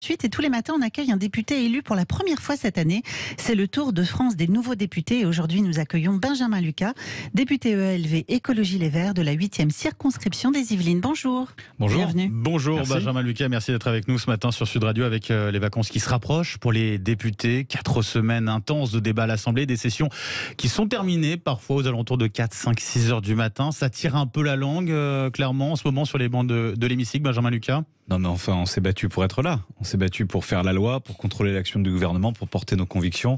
Suite et tous les matins, on accueille un député élu pour la première fois cette année. C'est le tour de France des nouveaux députés. Et aujourd'hui, nous accueillons Benjamin Lucas, député ELV Écologie Les Verts de la 8e circonscription des Yvelines. Bonjour. Bonjour. Bienvenue. Bonjour Merci. Benjamin Lucas, merci d'être avec nous ce matin sur Sud Radio avec les vacances qui se rapprochent pour les députés. 4 semaines intenses de débat à l'Assemblée, des sessions qui sont terminées parfois aux alentours de 4, 5, 6 heures du matin. Ça tire un peu la langue, clairement, en ce moment sur les bancs de l'hémicycle, Benjamin Lucas. Non mais enfin, on s'est battu pour être là. On s'est battu pour faire la loi, pour contrôler l'action du gouvernement, pour porter nos convictions.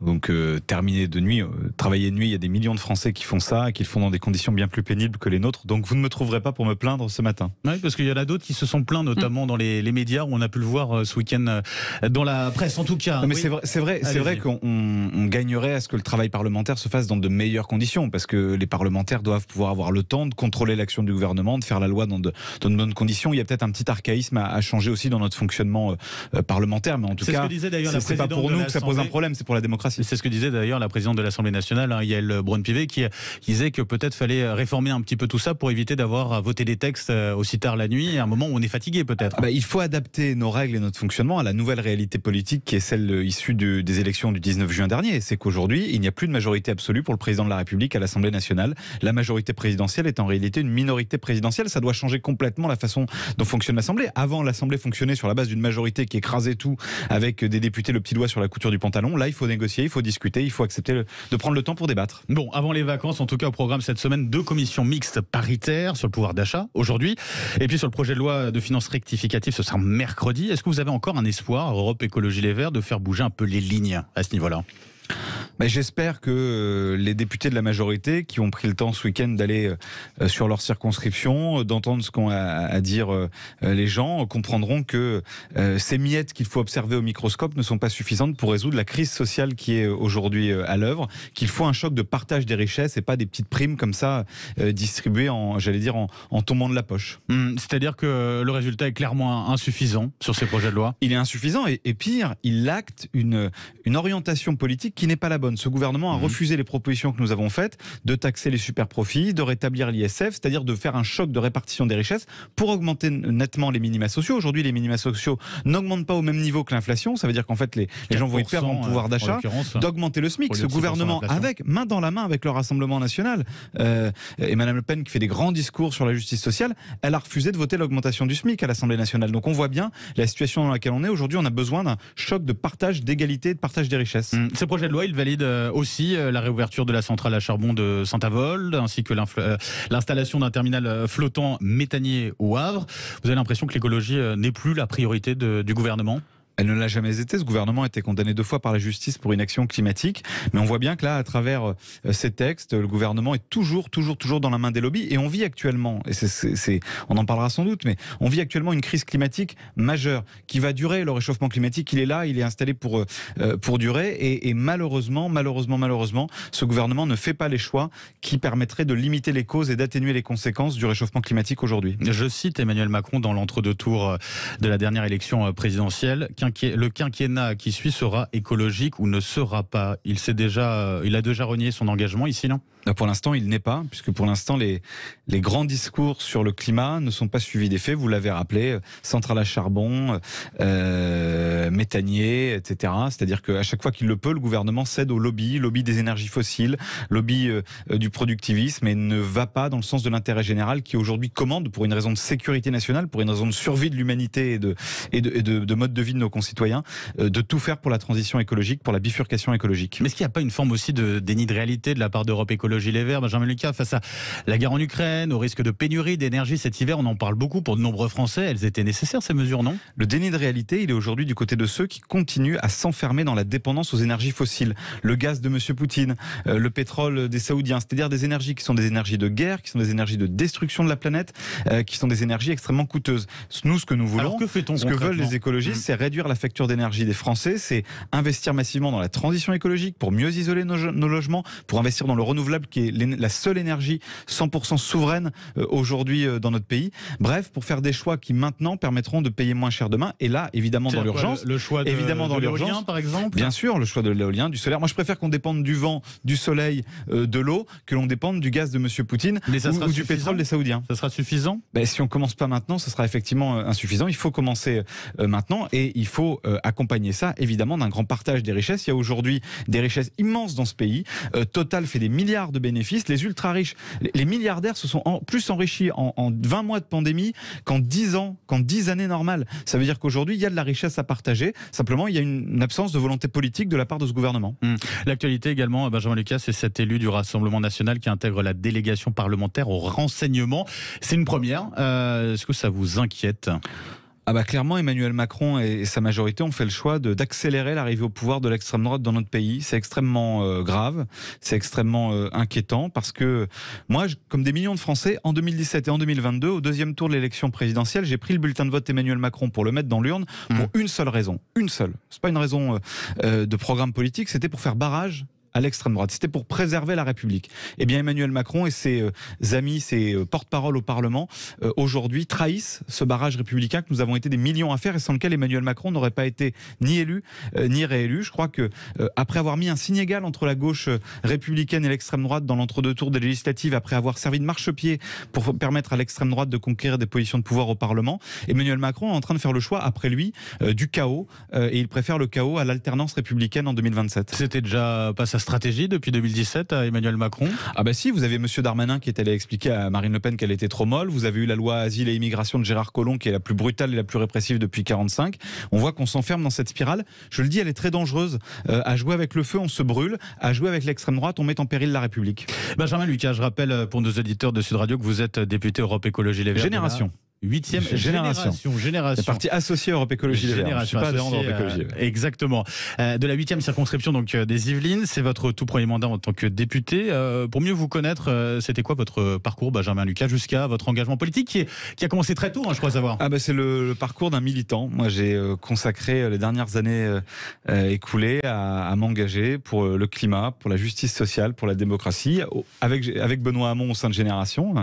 Donc terminer de nuit, travailler de nuit, il y a des millions de Français qui font ça et qui le font dans des conditions bien plus pénibles que les nôtres. Donc vous ne me trouverez pas pour me plaindre ce matin. Oui, parce qu'il y en a d'autres qui se sont plaints, notamment dans les médias, où on a pu le voir ce week-end dans la presse en tout cas. Non mais Oui. c'est vrai qu'on gagnerait à ce que le travail parlementaire se fasse dans de meilleures conditions, parce que les parlementaires doivent pouvoir avoir le temps de contrôler l'action du gouvernement, de faire la loi dans de bonnes conditions. Il y a peut-être un petit archaïsme à changer aussi dans notre fonctionnement parlementaire, mais en tout cas, ce que disait d'ailleurs la c'est pas présidente pour de nous que ça pose un l'Assemblée. problème, c'est pour la démocratie. C'est ce que disait d'ailleurs la présidente de l'Assemblée nationale, Yael Braun-Pivet, qui disait que peut-être fallait réformer un petit peu tout ça pour éviter d'avoir à voter des textes aussi tard la nuit, à un moment où on est fatigué peut-être. Il faut adapter nos règles et notre fonctionnement à la nouvelle réalité politique qui est celle issue des élections du 19 juin dernier. C'est qu'aujourd'hui, il n'y a plus de majorité absolue pour le président de la République à l'Assemblée nationale. La majorité présidentielle est en réalité une minorité présidentielle. Ça doit changer complètement la façon dont fonctionne l'Assemblée. Avant, l'Assemblée fonctionnait sur la base d'une majorité qui écrasait tout avec des députés le petit doigt sur la couture du pantalon. Là, il faut négocier, il faut discuter, il faut accepter de prendre le temps pour débattre. Bon, avant les vacances, en tout cas au programme cette semaine, 2 commissions mixtes paritaires sur le pouvoir d'achat aujourd'hui, et puis sur le projet de loi de finances rectificative, ce sera mercredi. Est-ce que vous avez encore un espoir, Europe Écologie Les Verts, de faire bouger un peu les lignes à ce niveau-là ? J'espère que les députés de la majorité qui ont pris le temps ce week-end d'aller sur leur circonscription, d'entendre ce qu'ont à dire les gens, comprendront que ces miettes qu'il faut observer au microscope ne sont pas suffisantes pour résoudre la crise sociale qui est aujourd'hui à l'œuvre, qu'il faut un choc de partage des richesses et pas des petites primes comme ça distribuées en tombant de la poche. C'est-à-dire que le résultat est clairement insuffisant sur ces projets de loi ? Il est insuffisant et pire, il acte une orientation politique qui n'est pas la bonne. Ce gouvernement a refusé les propositions que nous avons faites de taxer les super-profits, de rétablir l'ISF, c'est-à-dire de faire un choc de répartition des richesses pour augmenter nettement les minima sociaux. Aujourd'hui, les minima sociaux n'augmentent pas au même niveau que l'inflation. Ça veut dire qu'en fait, les gens vont y perdre en pouvoir d'achat. D'augmenter le SMIC. Ce gouvernement, main dans la main avec le Rassemblement national, et Madame Le Pen qui fait des grands discours sur la justice sociale, elle a refusé de voter l'augmentation du SMIC à l'Assemblée nationale. Donc on voit bien la situation dans laquelle on est. Aujourd'hui, on a besoin d'un choc de partage, d'égalité, de partage des richesses. Ce projet de loi, il valide aussi la réouverture de la centrale à charbon de Saint-Avold, ainsi que l'installation d'un terminal flottant méthanier au Havre. Vous avez l'impression que l'écologie n'est plus la priorité du gouvernement ? Elle ne l'a jamais été. Ce gouvernement a été condamné 2 fois par la justice pour inaction climatique. Mais on voit bien que là, à travers ces textes, le gouvernement est toujours dans la main des lobbies. Et on vit actuellement, et on en parlera sans doute, mais on vit actuellement une crise climatique majeure qui va durer. Le réchauffement climatique, il est là, il est installé pour durer. Et malheureusement, ce gouvernement ne fait pas les choix qui permettraient de limiter les causes et d'atténuer les conséquences du réchauffement climatique aujourd'hui. Je cite Emmanuel Macron dans l'entre-deux tours de la dernière élection présidentielle. Le quinquennat qui suit sera écologique ou ne sera pas. Il a déjà renié son engagement ici, non ? Pour l'instant, il n'est pas, puisque pour l'instant, les grands discours sur le climat ne sont pas suivis des faits. Vous l'avez rappelé, centrale à charbon, méthanier, etc. C'est-à-dire qu'à chaque fois qu'il le peut, le gouvernement cède au lobby des énergies fossiles, lobby du productivisme, et ne va pas dans le sens de l'intérêt général qui aujourd'hui commande, pour une raison de sécurité nationale, pour une raison de survie de l'humanité et de mode de vie de nos concitoyens, de tout faire pour la transition écologique, pour la bifurcation écologique. Mais est-ce qu'il n'y a pas une forme aussi de déni de réalité de la part d'Europe Écologie Les Verts, Benjamin Lucas, face à la guerre en Ukraine, au risque de pénurie d'énergie cet hiver? On en parle beaucoup pour de nombreux Français. Elles étaient nécessaires, ces mesures, non? Le déni de réalité, il est aujourd'hui du côté de ceux qui continuent à s'enfermer dans la dépendance aux énergies fossiles. Le gaz de M. Poutine, le pétrole des Saoudiens, c'est-à-dire des énergies qui sont des énergies de guerre, qui sont des énergies de destruction de la planète, qui sont des énergies extrêmement coûteuses. Nous, ce que nous voulons, Alors que fait-on ce que veulent les écologistes, concrètement c'est réduire la facture d'énergie des Français, c'est investir massivement dans la transition écologique pour mieux isoler nos logements, pour investir dans le renouvelable qui est la seule énergie 100% souveraine aujourd'hui dans notre pays. Bref, pour faire des choix qui maintenant permettront de payer moins cher demain. Et là, évidemment, dans l'urgence. Le choix de l'éolien, par exemple. Bien sûr, le choix de l'éolien, du solaire. Moi, je préfère qu'on dépende du vent, du soleil, de l'eau, que l'on dépende du gaz de M. Poutine ou du pétrole des Saoudiens. Ça sera suffisant ? Si on commence pas maintenant, ce sera effectivement insuffisant. Il faut commencer maintenant et il faut accompagner ça, évidemment, d'un grand partage des richesses. Il y a aujourd'hui des richesses immenses dans ce pays. Total fait des milliards de bénéfices. Les ultra-riches, les milliardaires se sont plus enrichis en 20 mois de pandémie qu'en 10 ans, qu'en 10 années normales. Ça veut dire qu'aujourd'hui, il y a de la richesse à partager. Simplement, il y a une absence de volonté politique de la part de ce gouvernement. L'actualité également, Benjamin Lucas, c'est cet élu du Rassemblement national qui intègre la délégation parlementaire au renseignement. C'est une première. Est-ce que ça vous inquiète ? Clairement, Emmanuel Macron et sa majorité ont fait le choix d'accélérer l'arrivée au pouvoir de l'extrême droite dans notre pays. C'est extrêmement grave, c'est extrêmement inquiétant parce que moi, comme des millions de Français, en 2017 et en 2022, au deuxième tour de l'élection présidentielle, j'ai pris le bulletin de vote Emmanuel Macron pour le mettre dans l'urne pour une seule raison. Une seule. C'est pas une raison de programme politique, c'était pour faire barrage à l'extrême droite. C'était pour préserver la République. Eh bien, Emmanuel Macron et ses amis, ses porte-parole au Parlement, aujourd'hui trahissent ce barrage républicain que nous avons été des millions à faire et sans lequel Emmanuel Macron n'aurait pas été ni élu, ni réélu. Je crois que après avoir mis un signe égal entre la gauche républicaine et l'extrême droite dans l'entre-deux tours des législatives, après avoir servi de marchepied pour permettre à l'extrême droite de conquérir des positions de pouvoir au Parlement, Emmanuel Macron est en train de faire le choix, après lui, du chaos. Et il préfère le chaos à l'alternance républicaine en 2027. C'était déjà pas sa stratégie depuis 2017 à Emmanuel Macron ? Si, vous avez M. Darmanin qui est allé expliquer à Marine Le Pen qu'elle était trop molle. Vous avez eu la loi Asile et Immigration de Gérard Collomb qui est la plus brutale et la plus répressive depuis 1945. On voit qu'on s'enferme dans cette spirale. Je le dis, elle est très dangereuse. À jouer avec le feu, on se brûle. À jouer avec l'extrême droite, on met en péril la République. Benjamin Lucas, je rappelle pour nos auditeurs de Sud Radio que vous êtes député Europe Écologie Les Verts. Génération. 8e génération. C'est parti associé à Europe Écologie Les Verts. Je suis pas adhérent d'Europe Écologie. Exactement. De la 8e circonscription donc des Yvelines, c'est votre tout premier mandat en tant que député. Pour mieux vous connaître, c'était quoi votre parcours, Benjamin Lucas, jusqu'à votre engagement politique qui a commencé très tôt, je crois savoir. C'est le parcours d'un militant. Moi, j'ai consacré les dernières années écoulées à m'engager pour le climat, pour la justice sociale, pour la démocratie, avec Benoît Hamon au sein de Génération.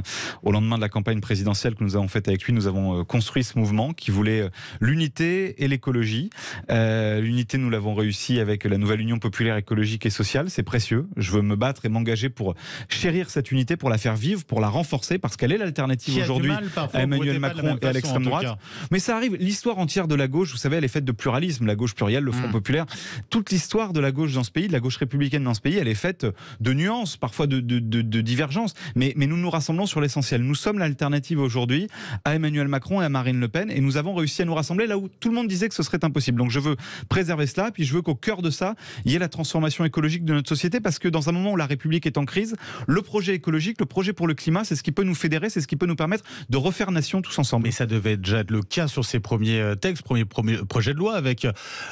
Au lendemain de la campagne présidentielle que nous avons faite avec lui, nous avons construit ce mouvement qui voulait l'unité et l'écologie. L'unité, nous l'avons réussi avec la nouvelle Union populaire écologique et sociale. C'est précieux. Je veux me battre et m'engager pour chérir cette unité, pour la faire vivre, pour la renforcer, parce qu'elle est l'alternative aujourd'hui à Emmanuel Macron et à l'extrême droite. Mais ça arrive. L'histoire entière de la gauche, vous savez, elle est faite de pluralisme. La gauche plurielle, le Front populaire. Toute l'histoire de la gauche dans ce pays, de la gauche républicaine dans ce pays, elle est faite de nuances, parfois de divergences. Mais nous nous rassemblons sur l'essentiel. Nous sommes l'alternative aujourd'hui à Emmanuel Macron et à Marine Le Pen, et nous avons réussi à nous rassembler là où tout le monde disait que ce serait impossible. Donc je veux préserver cela, puis je veux qu'au cœur de ça, il y ait la transformation écologique de notre société, parce que dans un moment où la République est en crise, le projet écologique, le projet pour le climat, c'est ce qui peut nous fédérer, c'est ce qui peut nous permettre de refaire nation tous ensemble. Mais ça devait déjà être le cas sur ces premiers textes, premiers projets de loi, avec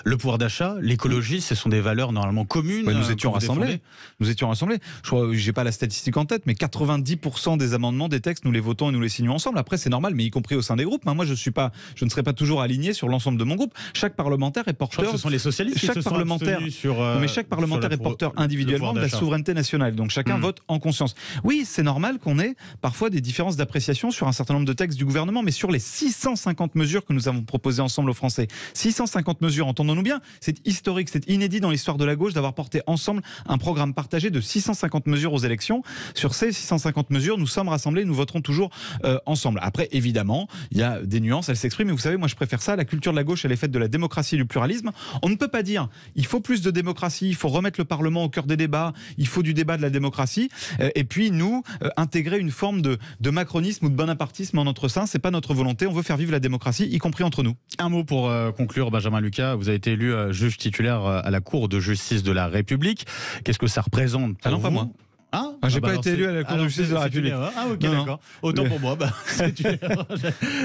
le pouvoir d'achat, l'écologie, ce sont des valeurs normalement communes. Nous étions rassemblés. Je crois, j'ai pas la statistique en tête, mais 90% des amendements, des textes, nous les votons et nous les signons ensemble. Après, c'est normal, mais y compris au sein des groupes. Moi, je ne serai pas toujours aligné sur l'ensemble de mon groupe. Chaque parlementaire est porteur. Je crois que ce sont les socialistes qui se sont abstenus chaque parlementaire est porteur individuellement de la souveraineté nationale. Donc chacun vote en conscience. Oui, c'est normal qu'on ait parfois des différences d'appréciation sur un certain nombre de textes du gouvernement, mais sur les 650 mesures que nous avons proposées ensemble aux Français, 650 mesures, entendons-nous bien, c'est historique, c'est inédit dans l'histoire de la gauche d'avoir porté ensemble un programme partagé de 650 mesures aux élections. Sur ces 650 mesures, nous sommes rassemblés, nous voterons toujours ensemble. Après, évidemment, il y a des nuances, elles s'expriment, mais vous savez, moi je préfère ça. La culture de la gauche, elle est faite de la démocratie et du pluralisme. On ne peut pas dire il faut plus de démocratie, il faut remettre le Parlement au cœur des débats, il faut du débat de la démocratie, et puis nous, intégrer une forme de macronisme ou de bonapartisme en notre sein, c'est pas notre volonté. On veut faire vivre la démocratie, y compris entre nous. Un mot pour conclure, Benjamin Lucas. Vous avez été élu juge titulaire à la Cour de justice de la République. Qu'est-ce que ça représente pour vous ? Pas moi. Ah, j'ai Ah bah pas alors été élu à la Cour de justice de la République. Ah ok, Non, non. d'accord. Autant pour moi, c'est une erreur.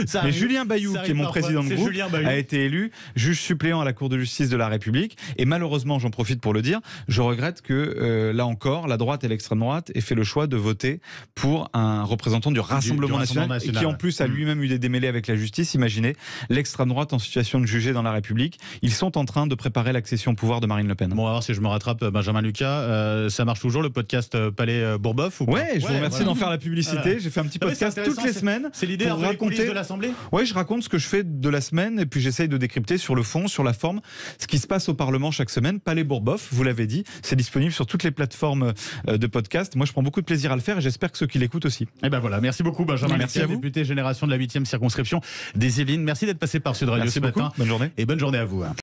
Ça Mais arrive. Julien Bayou, Ça qui est mon arrive président de parfois. groupe, C'est Julien Bayou. a été élu juge suppléant à la Cour de justice de la République. Et malheureusement, j'en profite pour le dire, je regrette que, là encore, la droite et l'extrême droite aient fait le choix de voter pour un représentant du Rassemblement national, et qui en plus a lui-même eu des démêlés avec la justice. Imaginez, l'extrême droite en situation de juger dans la République. Ils sont en train de préparer l'accession au pouvoir de Marine Le Pen. Bon, on va voir si je me rattrape, Benjamin Lucas. Ça marche toujours le podcast Palais Bourboeuf ou pas? Ouais, je vous remercie d'en faire la publicité. Voilà. J'ai fait un petit Ah oui, podcast c'est toutes les semaines. C'est l'idée pour un peu les coulisses raconter de l'Assemblée. Oui, je raconte ce que je fais de la semaine et puis j'essaye de décrypter sur le fond, sur la forme, ce qui se passe au Parlement chaque semaine. Palais Bourboeuf, vous l'avez dit, c'est disponible sur toutes les plateformes de podcast. Moi, je prends beaucoup de plaisir à le faire et j'espère que ceux qui l'écoutent aussi. Et ben voilà, merci beaucoup Benjamin Merci Lucas, à vous. député génération de la 8e circonscription des Yvelines. Merci d'être passé par Sud Radio Merci ce beaucoup. matin. Bonne journée. Et bonne journée à vous.